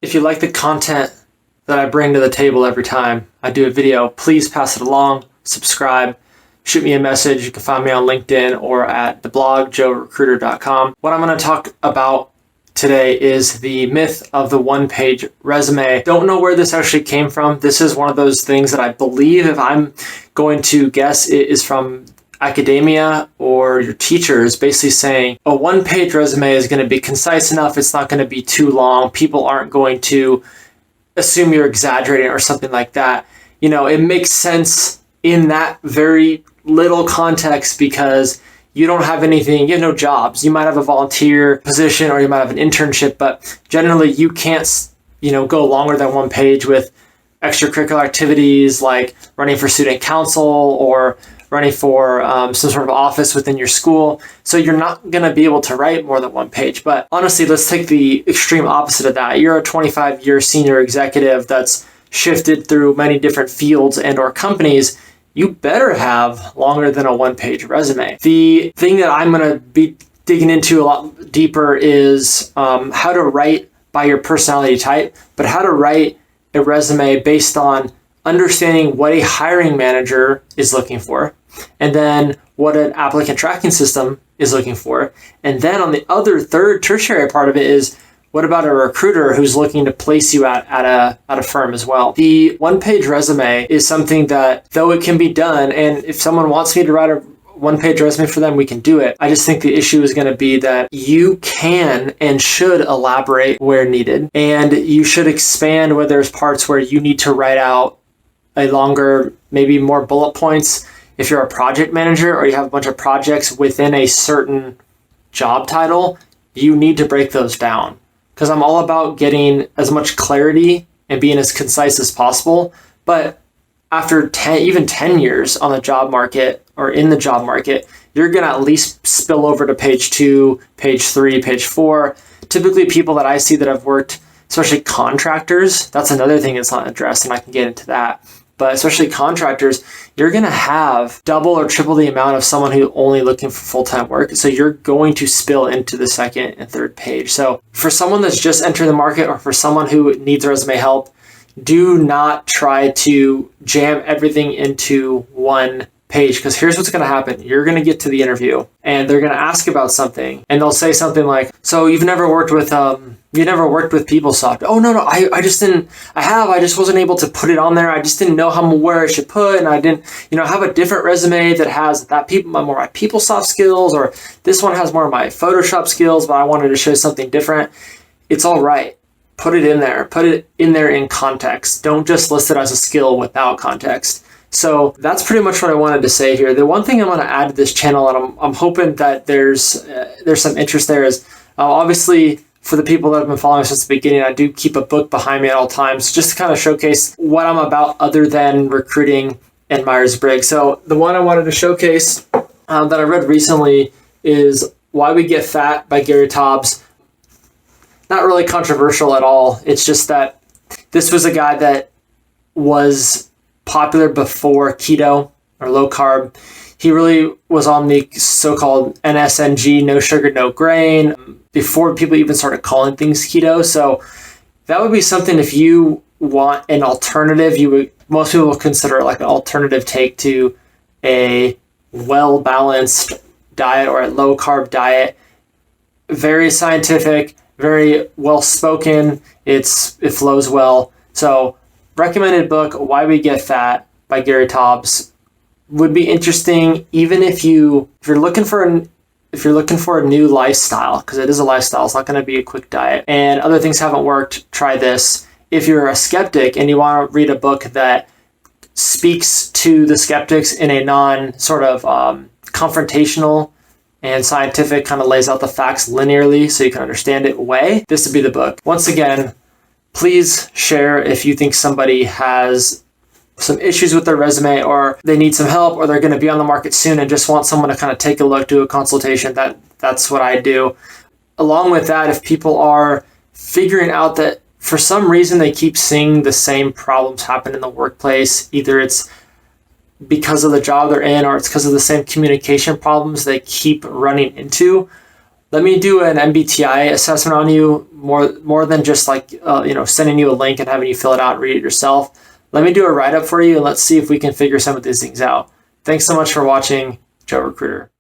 If you like the content that I bring to the table every time I do a video, please pass it along, subscribe, shoot me a message. You can find me on LinkedIn or at the blog, joerecruiter.com. What I'm going to talk about today is the myth of the one-page resume. Don't know where this actually came from. This is one of those things that I believe, if I'm going to guess, it is from academia or your teachers basically saying a one-page resume is going to be concise enough. It's not going to be too long. People aren't going to assume you're exaggerating or something like that. You know, it makes sense in that very little context because you don't have anything, you have no jobs. You might have a volunteer position or you might have an internship, but generally you can't, go longer than one page with extracurricular activities like running for student council or running for some sort of office within your school. So you're not going to be able to write more than one page. But honestly, let's take the extreme opposite of that. You're a 25-year senior executive that's shifted through many different fields and or companies. You better have longer than a one-page resume. The thing that I'm going to be digging into a lot deeper is how to write by your personality type, but how to write a resume based on understanding what a hiring manager is looking for, and then what an applicant tracking system is looking for. And then on the other third tertiary part of it is, what about a recruiter who's looking to place you at a firm as well? The one-page resume is something that, though it can be done, and if someone wants me to write a one-page resume for them, we can do it. I just think the issue is going to be that you can and should elaborate where needed, and you should expand where there's parts where you need to write out a longer, maybe more bullet points. If you're a project manager or you have a bunch of projects within a certain job title, you need to break those down. Because I'm all about getting as much clarity and being as concise as possible. But after 10 years on the job market or in the job market, you're going to at least spill over to page 2, page 3, page 4. Typically people that I see that have worked, especially contractors, that's another thing that's not addressed, and I can get into that. But especially contractors, you're going to have double or triple the amount of someone who's only looking for full-time work. So you're going to spill into the second and third page. So for someone that's just entering the market or for someone who needs resume help, do not try to jam everything into one page, because here's what's going to happen. You're going to get to the interview and they're going to ask about something and they'll say something like, so you've never worked with PeopleSoft. Oh, no, I just wasn't able to put it on there. I just didn't know where I should put, and I didn't, have a different resume that has more my PeopleSoft skills, or this one has more of my Photoshop skills, but I wanted to show something different. It's all right. Put it in there. Put it in there in context. Don't just list it as a skill without context. So that's pretty much what I wanted to say here. The one thing I'm going to add to this channel, and I'm hoping that there's some interest there, is obviously for the people that have been following since the beginning, I do keep a book behind me at all times just to kind of showcase what I'm about other than recruiting and Myers-Briggs. So the one I wanted to showcase that I read recently is Why We Get Fat by Gary Taubes. Not really controversial at all. It's just that this was a guy that was popular before keto or low carb. He really was on the so-called NSNG, no sugar, no grain, before people even started calling things keto. So that would be something, if you want an alternative, most people would consider it like an alternative take to a well-balanced diet or a low-carb diet. Very scientific, very well-spoken. It flows well. So recommended book, Why We Get Fat by Gary Taubes, would be interesting, even if you're looking for a new lifestyle, because it is a lifestyle. It's not going to be a quick diet, and other things haven't worked. Try this. If you're a skeptic and you want to read a book that speaks to the skeptics in a non sort of confrontational and scientific, kind of lays out the facts linearly so you can understand it way, this would be the book. Once again, please share if you think somebody has some issues with their resume, or they need some help, or they're going to be on the market soon and just want someone to kind of take a look, do a consultation. That's what I do. Along with that, if people are figuring out that for some reason they keep seeing the same problems happen in the workplace, either it's because of the job they're in or it's because of the same communication problems they keep running into, Let me do an MBTI assessment on you, more than just like sending you a link and having you fill it out and read it yourself. Let me do a write-up for you, and let's see if we can figure some of these things out. Thanks so much for watching, Joe Recruiter.